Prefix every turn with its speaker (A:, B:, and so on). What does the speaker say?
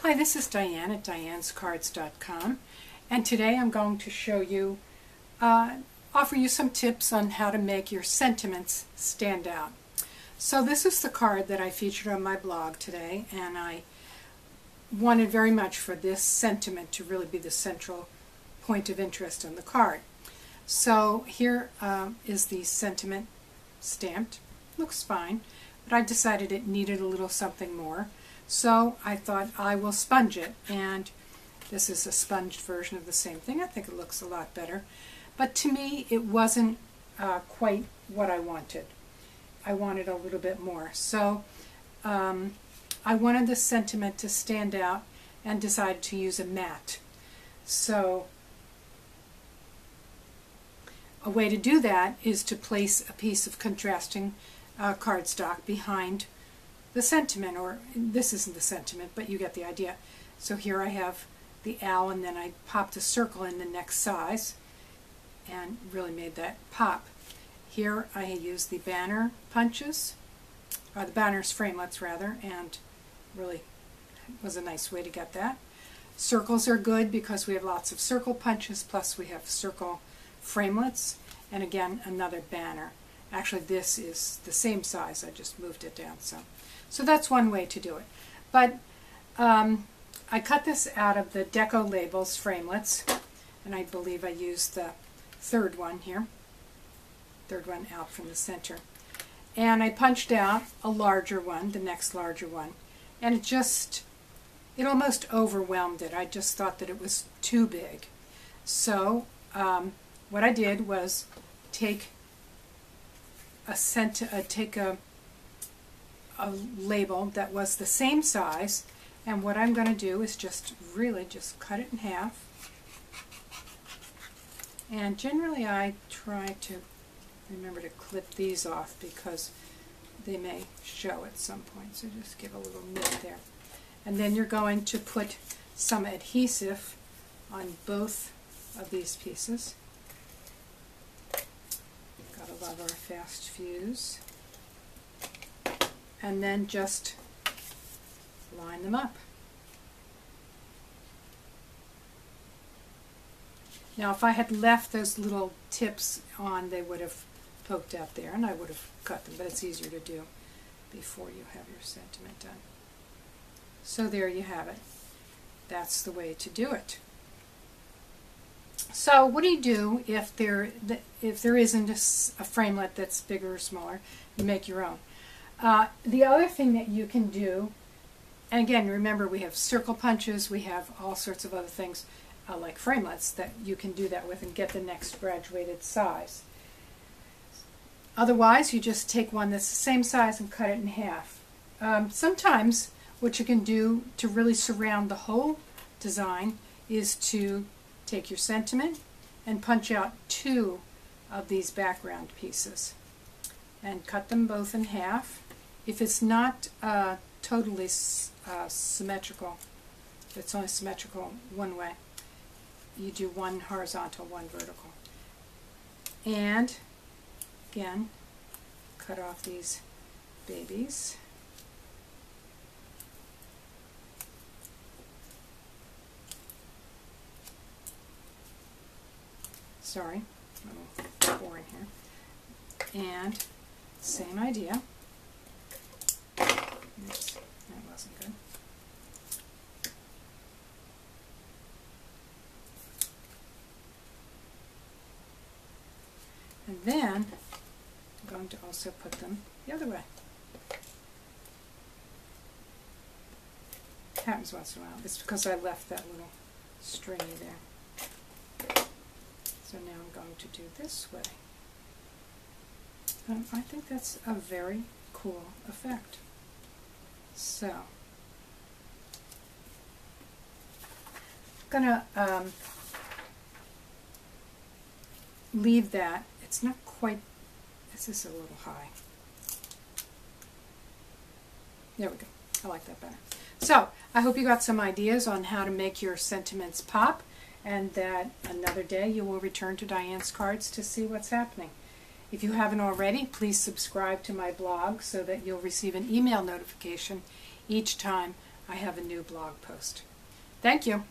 A: Hi, this is Diane at dianescards.com, and today I'm going to show you, offer you some tips on how to make your sentiments stand out. So this is the card that I featured on my blog today, and I wanted very much for this sentiment to really be the central point of interest on the card. So here is the sentiment stamped. Looks fine, but I decided it needed a little something more. So I thought I will sponge it, and this is a sponged version of the same thing. I think it looks a lot better, but to me it wasn't quite what I wanted. I wanted a little bit more. So I wanted the sentiment to stand out and decided to use a matte. So a way to do that is to place a piece of contrasting cardstock behind the sentiment, or this isn't the sentiment, but you get the idea. So here I have the owl, and then I popped a circle in the next size and really made that pop. Here I used the banner punches, or the banners framelits rather, and really was a nice way to get that. Circles are good because we have lots of circle punches, plus we have circle framelits, and again another banner. Actually this is the same size, I just moved it down some. So that's one way to do it. But I cut this out of the Deco Labels framelits, and I believe I used the third one here, third one out from the center. And I punched out a larger one, the next larger one, and it almost overwhelmed it. I just thought that it was too big. So what I did was take a label that was the same size, and what I'm going to do is just cut it in half. And generally I try to remember to clip these off because they may show at some point, so just give a little nip there. And then you're going to put some adhesive on both of these pieces. Gotta love our fast fuse. And then just line them up. Now if I had left those little tips on, they would have poked out there and I would have cut them, but it's easier to do before you have your sentiment done. So there you have it. That's the way to do it. So what do you do if there isn't a framelit that's bigger or smaller? You make your own. The other thing that you can do, and again remember we have circle punches, we have all sorts of other things like framelits that you can do that with and get the next graduated size. Otherwise you just take one that's the same size and cut it in half. Sometimes what you can do to really surround the whole design is to take your sentiment and punch out two of these background pieces and cut them both in half. If it's not totally symmetrical, if it's only symmetrical one way, you do one horizontal, one vertical. And again, cut off these babies. Sorry, a little pour in here. And same idea. Oops, that wasn't good. And then I'm going to also put them the other way. Happens once in a while. It's because I left that little stringy there. So now I'm going to do this way. I think that's a very cool effect. So I'm going to leave that. It's not quite, this is a little high. There we go. I like that better. So I hope you got some ideas on how to make your sentiments pop, and that another day you will return to Diane's Cards to see what's happening. If you haven't already, please subscribe to my blog so that you'll receive an email notification each time I have a new blog post. Thank you.